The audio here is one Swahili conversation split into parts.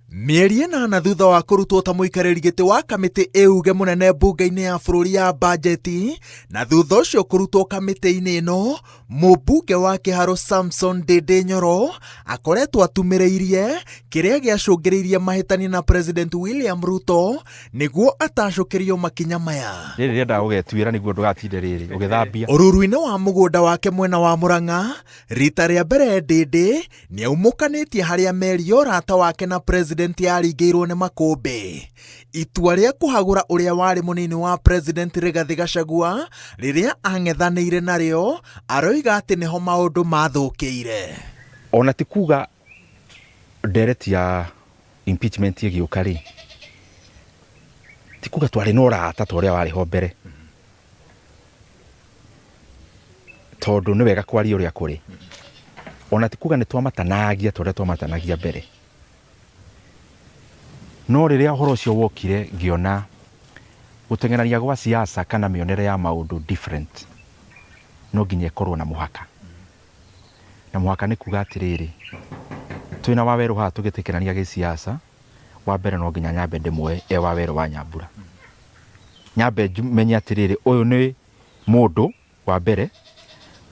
Mieri ĩnana thutha wa kũrutwo ta mũikarĩri gĩtĩ wa kamĩtĩ ĩuge mũnene mbunge-inĩ ya bũrũri ya bajeti, na thutha ũcio kũrutwo kamĩtĩ-inĩ ĩno, mũmbunge wa Kĩharo Samson Ndĩndĩ Nyoro akoretwo atumĩrĩirie kĩrĩa gĩacũngĩrĩirie mahĩtania na President William Ruto nĩguo atacũkĩrio makinya maya. Rĩrĩ rĩendaga gũgetuĩra nĩguo ndũgatinde rĩrĩ ũgĩthambia. Ũruru-inĩ wa mũgũnda wake mwena wa Murang'a, rita rĩa mbere Ndĩndĩ nĩaumũkanĩtie harĩa meri ya ũrata wake na President yaringĩirwo nĩ makũmbĩ. Itua rĩa kũhagũra ũrĩa warĩ mũnini wa President Rigathi Gachagua rĩrĩa ang'ethanĩire narĩo, aroiga atĩ nĩho maũndũ mathũkĩire. Ona ti kuga ndereti ya impeachment ĩgĩũka rĩ, ti kuga twarĩ na ũrata ta ũrĩa warĩ ho mbere, tondũ nĩ wega kwaria ũrĩa kũrĩ. Ona ti kuga nĩ twamatanagia ta ũrĩa twamatanagia mbere. No rĩrĩa ũhoro ũcio wokire ngĩona gũteng'erania gwa siasa kana mĩonere ya maũndũ different, no nginya ĩkorwo na mũhaka. Na mũhaka nĩ kuga atĩrĩrĩ, twĩna Waweru haha tũgĩtĩkĩrania gĩsiasa, wa mbere no nginya nyambe ndĩmwoe Waweru wa Nyambura. Nyambe menye atĩrĩrĩ, ũyũ nĩ mũndũ wa mbere,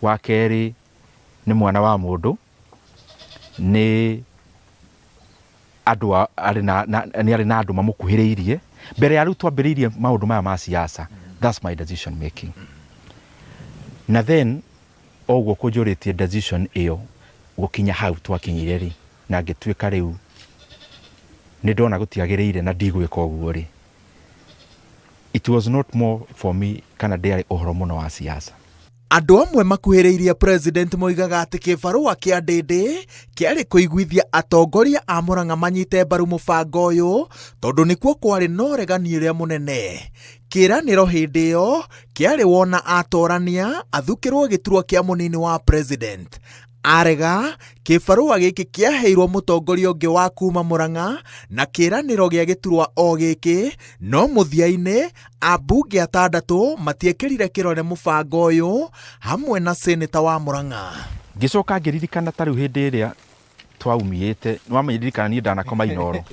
wa kerĩ nĩ mwana wa mũndũ, nĩ andũ arĩ na andũ mamũkuhĩrĩirie mbere ya rĩu twambĩrĩirie maũndũ maya ma siasa. That's my decision making. Na then oguo kũnjũrĩtie decision ĩyo gũkinya hau twakinyire rĩ, na ngĩtuĩka rĩu nĩ ndona gũtiagĩrĩire na ndigwĩka ũguo rĩ, it was not more for me kana ndĩarĩ ũhoro mũno wa siasa. Andũ amwe makuhĩrĩirie President moigaga atĩ kĩbarũa kĩa Ndĩndĩ kĩarĩ kũiguithia atongoria a Murang'a manyite mbaru mũbango ũyũ, tondũ nĩkuo kwarĩ na ũregani ũrĩa mũnene. Kĩĩranĩro hĩndĩ ĩyo kĩarĩ wona atorania athukĩrwo gĩturwa kĩa mũnini wa President. Arega kĩbarũa gĩkĩ kĩaheirwo mũtongoria ũngĩ wa kuma Murang'a na kĩĩranĩro gĩa gĩturwa o gĩkĩ, no mũthia-inĩ ambunge atandatũ matiekĩrire kĩrore mũbango ũyũ hamwe na seneta wa Murang'a. Ngĩcoka ngĩririkana ta rĩu hĩndĩ ĩrĩa twaumiĩte, nĩwamenyirikana niĩ ndanakoma Inooro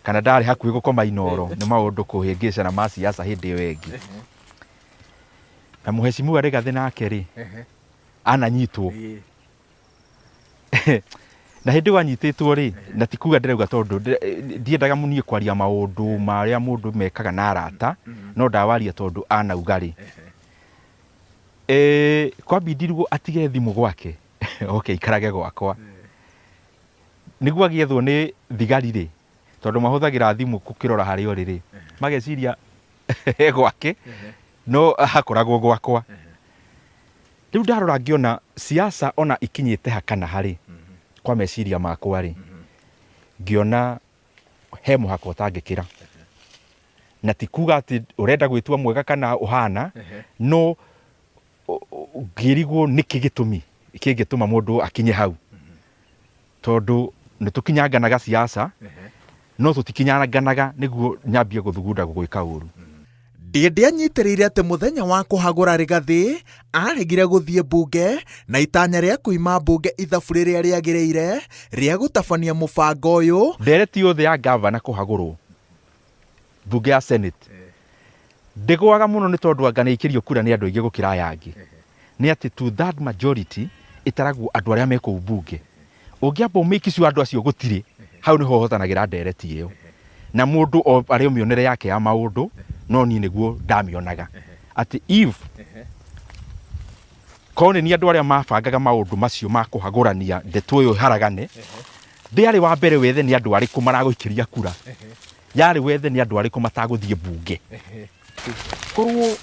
kana ndarĩ hakuhĩ gũkoma Inooro, nĩ maũndũ kũhĩngĩcana ma siasa hĩndĩ ĩyo ĩngĩ. Na mũhecimiwa Rigathi nake rĩ, ananyitwo na hĩndĩ wanyitĩtwo rĩ, na ti kuga ndĩrauga tondũ ndiendaga mũniĩ kwaria maũndũ marĩa mũndũ mekaga na arata, no ndawaria tondũ anauga rĩ, kwambindirwo atige thimũ gwake oke ikarage gwakwa nĩguo agĩethwo nĩ thigari rĩ, tondũ mahũthagĩra thimũ gũkĩrora harĩa ũrĩ rĩ, mageciria gwake no hakoragwo gwakwa. Rĩu ndarora ngĩona siasa ona ikinyĩte hakana harĩ kwa meciria makwa rĩ, ngĩona he mũhaka ũtangĩkĩra. Na ti kuga atĩ ũrenda gwĩtua mwega kana ũhana, no ngĩrigwo nĩkĩ gĩtũmi kĩngĩtũma mũndũ akinye hau, tondũ nĩ tũkinyanganaga siasa no tũtikinyanganaga nĩguo nyambie gũthugunda gwĩka ũru. Ndĩndĩ anyitĩrĩire atĩ mũthenya wa kũhagũra Rigathi aregire gũthiĩ mbunge na itanya rĩa kuima mbunge ithabu rĩrĩa rĩagĩrĩire rĩa gũtabania mũbango ũyũ. Ndereti yothe ya gavana kũhagũrwo mbunge ya Senate ndĩgwaga mũno nĩ tondũ anga nĩikĩrio kura nĩ andũ aingĩ gũkĩra aya angĩ. Nĩ atĩ to that majority ĩtaragwo andũ arĩa me kũu mbunge. Ũngĩamba ũmĩkicio andũ acio gũtirĩ, hau nĩho ũhotanagĩra ndereti ĩyo. Na mũndũ arĩ mĩonere yake ya maũndũ, no niĩ nĩguo ndamĩonaga atĩ if korwo nĩ andũ arĩa mabangaga maũndũ macio ma kũhagũrania ndeto ĩyo haragane, ndĩarĩ wa mbere wethe nĩ andũ arĩkũ maragũikĩria kura, yarĩ wethe nĩ andũ arĩkũ matagũthiĩ mbunge. Korwo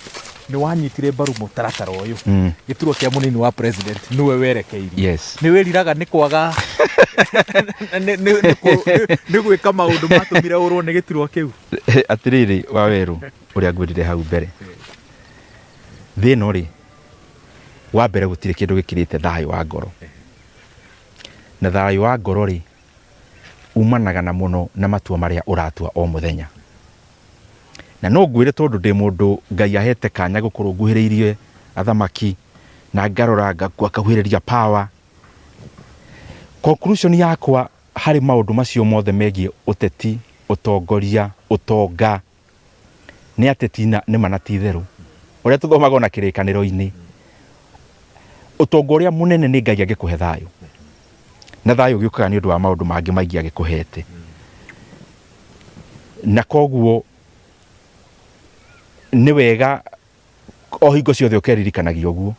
nĩ wanyitire mbaru mũtaratara ũyũ, gĩturwa kĩa mũnini wa President nĩwe werekeirie. Yes. Nĩ wĩriraga nĩ kwaga nĩ gwĩka maũndũ matũmire ũrwo nĩ gĩturwa kĩu. Atĩrĩrĩ Waweru ũrĩa ngwĩrire hau mbere, thĩno rĩ, wa mbere gũtirĩ kĩndũ gĩkĩrĩte thayũ wa ngoro, na thayũ wa ngoro rĩ umanaga na mũno na matua marĩa ũratua o mũthenya. Na no ngwĩre tondũ ndĩ mũndũ Ngai ahete kanya gũkorwo nguhĩrĩirie athamaki na ngarora ngakuhĩrĩria power, conclusion yakwa harĩ maũndũ macio mothe megiĩ ũteti, ũtongoria, ũtonga, nĩ ateti nĩ manatitherũ. Ũrĩa tũthomaga na kĩrĩkanĩro-inĩ, ũtonga ũrĩa mũnene nĩ Ngai agĩkũhe thayũ, na thayũ gĩũkaga nĩ ũndũ wa maũndũ mangĩ maingĩ agĩkũhete. Na koguo nĩ wega o hingo ciothe ũkeririkanagia ũguo.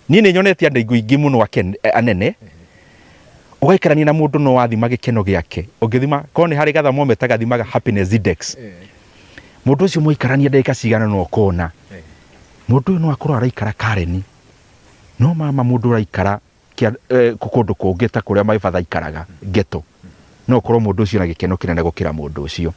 Niĩ nĩ nyonete andũ aingĩ mũno anene, ũgaikarania na mũndũ no wathima gĩkeno gĩake, ũngĩthima korwo nĩ harĩ gathermometer gathimaga happiness index, mũndũ ũcio mũikarania ndagĩka cigana no ũkona mũndũ ũyũ no akorwo araikara Karen, no mama mũndũ ũraikara kũndũ kũngĩ ta kũrĩa maibatha ikaraga ghetto, no ũkorwo mũndũ ũcio na gĩkeno kĩnene gũkĩra mũndũ ũcio.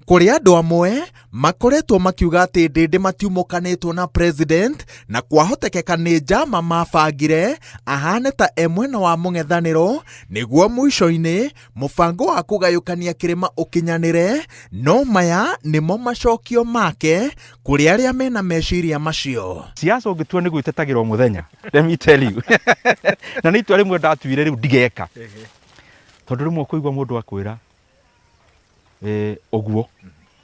Kũrĩ andũ amwe makoretwo makiuga atĩ ndĩndĩ matiumũkanĩtwo na president na kwahotekeka nĩ njama mabangire ahane ta mwena wa mũng'ethanĩro nĩguo mũico-inĩ mũbango wa kũgayũkania kĩrĩma ũkinyanĩre, no maya nĩmo macokio make kũrĩ arĩa mena meciria macio. Siasa ũngĩtua nĩ gwĩtetagĩrwo mũthenya, let me tell you. Na nĩ itua rĩmwe ndatuire rĩu ndigeka, tondũ rĩmwe kũigua mũndũ akwĩra ũguo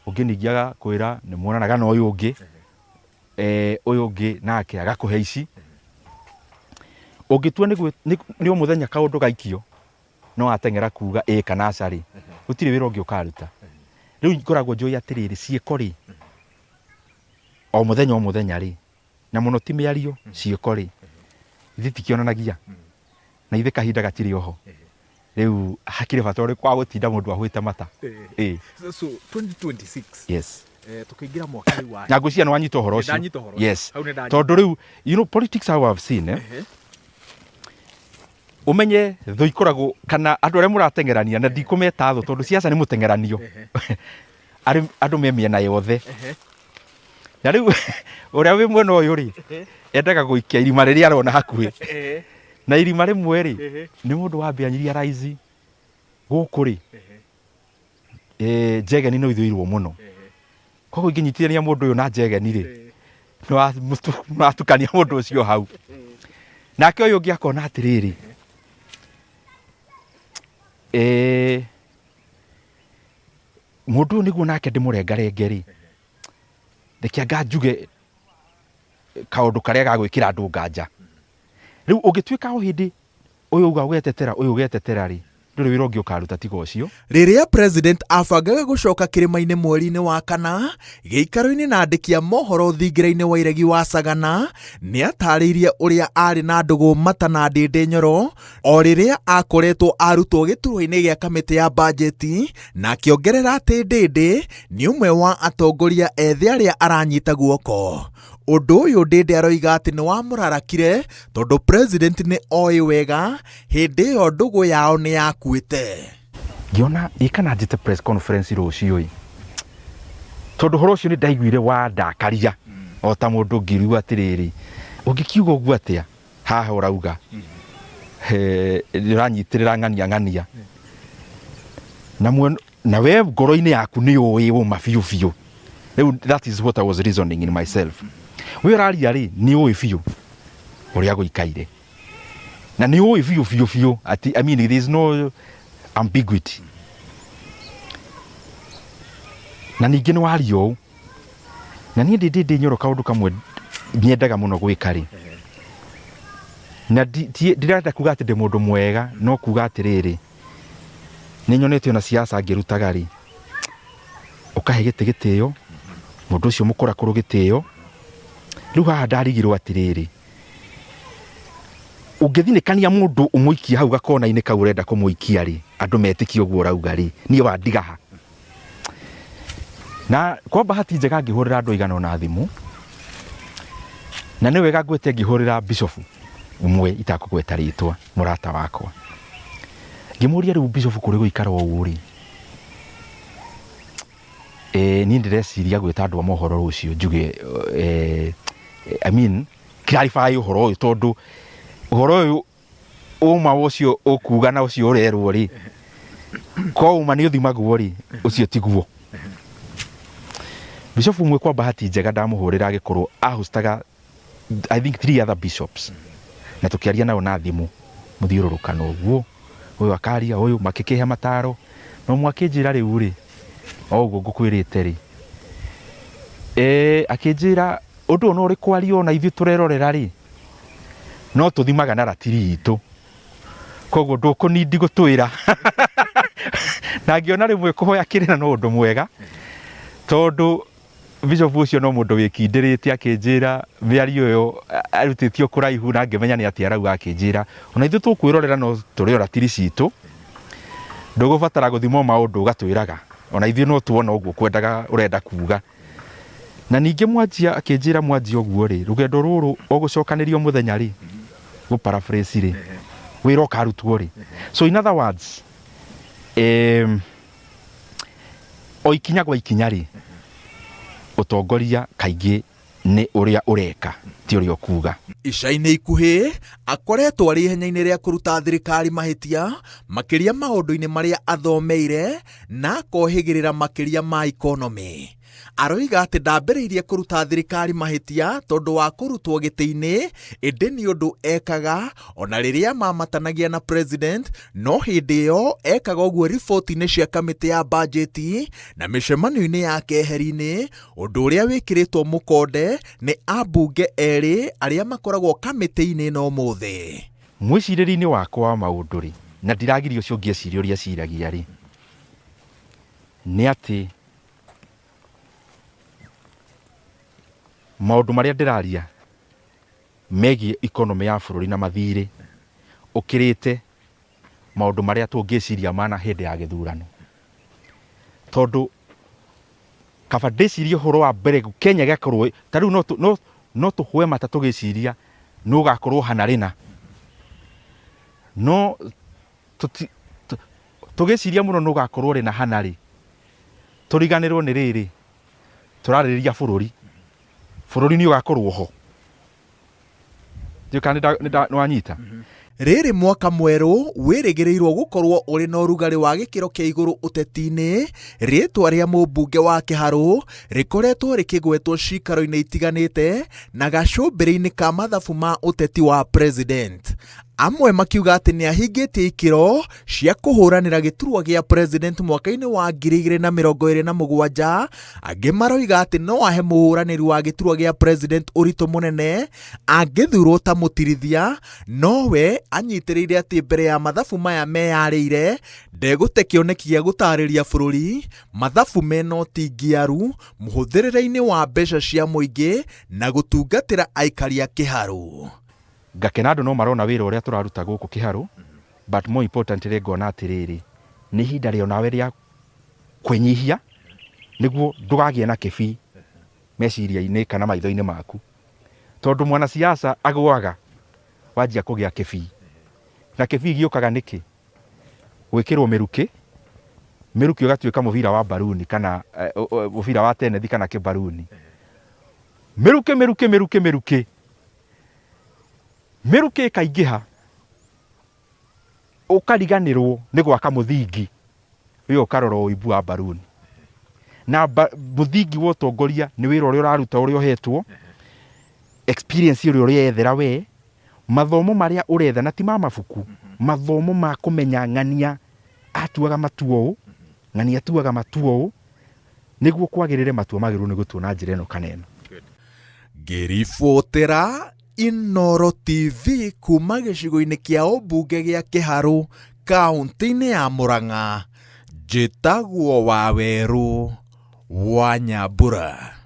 ũngĩ ningĩ agakwĩra nĩ muonanaga na ũyũ ũngĩ nake agakũhe ici. Ũngĩtua nĩ mũthenya kaũndũ gaikio no ateng'era kuga kana aca rĩ, gũtirĩ wĩra ũngĩ ũkaruta. Rĩu ngoragwo njũĩ atĩrĩrĩ, ciĩko rĩ, o mũthenya rĩ, na mũno ti mĩario, ciĩko rĩ, ithe tikĩonanagia na ithe kahinda gatirĩ oho. Rĩu hakĩrĩ bata ũrĩkũ wa gũtinda mũndũ ahũĩte mata. So 2026 yes, tũkĩingĩra mwaka rĩu wa na ngũcia nĩ wanyita ũhoro ũcio. Yes, tondũ rĩu you know politics how I've seen ũmenye thũ ikoragwo kana andũ arĩa mũrateng'erania, na ndikũmeta thũ tondũ siasa nĩ mũteng'eranio, andũ me mĩena yothe. Na rĩu ũrĩa wĩ mwena ũyũ rĩ, endaga gũikia irima rĩrĩa arona hakuhĩ, na irima rĩmwe rĩ nĩ mũndũ wambĩanyiria raizi gũkũ rĩ, Njegeni no ithũirwo mũno. Koguo ingĩnyitithania mũndũ ũyũ na Njegeni rĩ, nĩwatukania mũndũ ũcio hau. Nake ũyũ ũngĩ akona atĩrĩrĩ, mũndũ ũyũ nĩguo nake ndĩmũrengarenge rĩ, reke anga njuge kaũndũ karĩa gagwĩkĩra andũ nganja. Rĩu ũngĩtuĩka o hĩndĩ ũyũ uga ũgetetera rĩ, ndũrĩ wĩra ũngĩ ũkaruta tiga ũcio. Rĩrĩa president abangaga gũcoka kĩrĩma-inĩ mweri-inĩ wa kana, gĩikaro-inĩ na andĩki a mohoro thingira-inĩ wa Iregi wa Sagana, nĩ atarĩirie ũrĩa arĩ na ndũgũ mata na ndĩndĩ nyoro o rĩrĩa akoretwo arutwo gĩturwa-inĩ gĩa kamĩtĩ ya bajeti, na akĩongerera atĩ ndĩndĩ nĩ ũmwe wa atongoria ethĩ arĩa aranyita guoko. Ũndũ ũyũ ndĩndĩ aroiga atĩ nĩ wamũrarakire tondũ president nĩ oĩ wega hĩndĩ ĩyo ndũgũ yao nĩ yakuĩte. Ngĩona ikana njĩte press conference rũciũ tondũ ũhoro ũcio nĩ ndaiguire wa ndakaria, o ta mũndũ ngĩrigwo atĩrĩrĩ, ũngĩkiuga ũguo atĩa haha ũrauga ũranyitĩrĩra ng'ania na we ngoro-inĩ yaku nĩ ũĩ ũma biũ biũ. Rĩu that is what I was reasoning in myself. We ũraria rĩ, nĩ ũĩ biũ ũrĩa gũikaire, na nĩ ũĩ biũ ati, I mean there is no ambiguity. Na ningĩ nĩ waria ũũ, na niĩ ndĩ Nyoro kaũndũ kamwe nyendaga mũno gwĩka rĩ, na ndirenda kuga atĩ ndĩ mũndũ mwega, no kuga atĩrĩrĩ, nĩ nyonete ona siasa ngĩrutaga rĩ, ũkahe gĩtĩo mũndũ ũcio mũkũrakũrũ gĩtĩo. Rĩu haha ndarigirwo atĩrĩrĩ, ũngĩthinĩkania mũndũ ũmũikia hau gakona-inĩ kau ũrenda kũmũikia rĩ, andũ metĩkie ũguo ũrauga rĩ, niĩ wandiga ha. Na kwa bahati njega ngĩhũrĩra andũ aigana ona thimũ, na nĩ wega ngwĩte ngĩhũrĩra Bishop ũmwe itakũgweta rĩtwa, mũrata wakwa, ngĩmũria rĩu Bishop kũrĩ gũikara ũũ rĩ, niĩ ndĩreciria gwĩta andũ a mohoro rũciũ njuge I mean clarify ũhoro ũyũ, tondũ ũhoro ũyũ ũma ũcio ũkuga na ũcio ũrerwo rĩ, ko uma nĩ ũthimagwo rĩ, ũcio tiguo. Bishop ũmwe kwa bahati njega ndamũhũrĩra agĩkorwo ahostaga I think 3 other bishops, na tũkĩaria nao na thimũ mũthiũrũrũkano ũguo uyu akaria uyu makikihe mataro no mwakinjira riu ri oguo ngukwirite ri akinjira undu no ri kwario na ithu turerorera ri no tuthimaga na ratiri itu koguo ndukunindi gutwira na ngiona rimwe kuhoya kirina no undu mwega tondu Bishop ucio no mundu wikindirite akinjira miario yo arutitio kuraihu na ngimenya ni ati arauga akinjira ona ithu tukwirorera no turi ratiri citu ndugubatara guthimo maundu gatwiraga ona ithu no tuona uguo kwendaga urenda kuuga na ningi mwanjia akinjira mwanjia uguo ri rugendo ruru ogucokanirio muthenya ri gu paraphrase ri wira ukarutwo ri so in other words o ikinya gwa ikinya ri utongoria kaingi ni uria ureka ti uria ukuga ica-inĩ ikuhĩ akoretwo arĩ ihenya-inĩ rĩa kũruta thirikari mahĩtia makĩria maũndũ-inĩ marĩa athomeire na akohĩgĩrĩra makĩria ma ikonomi. Aroiga atĩ ndambĩrĩirie kũruta thirikari mahĩtia tondũ wa kũrutwo gĩtĩ-inĩ ĩndĩ nĩ ũndũ ekaga ona rĩrĩa mamatanagia na president no hĩndĩ ĩyo ekaga ũguo riboti-inĩ cia kamĩtĩ ya bajeti na mĩcemanio-inĩ ya keheri-inĩ ũndũ ũrĩa wĩkĩrĩtwo mũkonde nĩ ambunge erĩ arĩa makoragwo kamĩtĩ-inĩ no mũthĩ. Mwĩcirĩrie-inĩ wakwa wa maũndũ rĩ na ndiragiria ũcio ũngĩeciria ũrĩa ciragia rĩ nĩ atĩ maundu maria ndiraria megie economy ya bururi na mathire ukirite maundu maria tungiciria mana hindi ya githurano tondu kaba ndicirie horo wa mbere Kenya gakorwo ta riu no tuhwe mata tugiciria no gakorwo hanarina no tugiciria muno no gakorwo rina hanari turiganirwo ni riri turariria bururi ni ugakorwo ho nĩ wanyita rĩrĩ mwaka mwerũ wĩrĩgĩrĩirwo gũkorwo ũrĩ na ũrugarĩ wa gĩkĩro kĩa igũrũ ũteti-inĩ. Rĩĩtwa rĩa mũmbunge wa Kĩharũ rĩkoretwo rĩkĩgwetwo cikaro-inĩ itiganĩte na gacũmbĩrĩ-inĩ ka mathabu ma ũteti wa president. Amwe makiuga atĩ nĩ ahingĩtie ikĩro cia kũhũranĩra gĩturwa gĩa president mwaka-inĩ wa 2027. Angĩ maroiga atĩ no ahe mũhũranĩri wa gĩturwa gĩa president ũritũ mũnene angĩthurwo ta mũtirithia, nowe anyitĩrĩire atĩ mbere ya mathabu maya meyarĩire ndegũte kĩoneki gĩa gũtarĩria bũrũri mathabu mena ũtingiaru mũhũthĩrĩre-inĩ wa mbeca cia mũingĩ na gũtungatĩra aikari a Kĩharũ. Ngakena andũ no marona wĩra ũrĩa tũraruta gũkũ Kĩharũ, but more importantly ngona atĩrĩrĩ nĩ ihinda rĩo nawe rĩa kwĩnyihia nĩguo ndũgagĩe na kĩbii meciria-inĩ kana maitho-inĩ maku, tondũ mwana siasa agwaga wanjia kũgĩa kĩbii na kĩbii gĩũkaga nĩkĩ gwĩkĩrwo mĩrukĩ ũgatuĩka mũbira wa baruni kana mũbira wa tenethi kana kĩbaruni. Mĩrukĩ ĩkaingĩha ũkariganĩrwo nĩ gwaka mũthingi wĩ ũkarora ũimbu wa baruni na mũthingi wa ũtongoria nĩ wĩra ũrĩa ũraruta ũrĩa ũhetwo experience ũrĩa ũrethera we mathomo marĩa ũretha na ti ma mabuku, mathomo ma kũmenya ng'ania atuaga matua ũũ ng'ania atuaga matua ũũ nĩguo kwagĩrĩre matua magĩrĩirwo nĩ gũtua na njĩra ĩno kana ĩno. Ngĩribotera Inooro TV kuma gĩcigo-inĩ kĩa ũmbunge gĩa Kĩharũ kaunti-inĩ ya Murang'a, njĩtagwo Wawerũ wa Nyambura.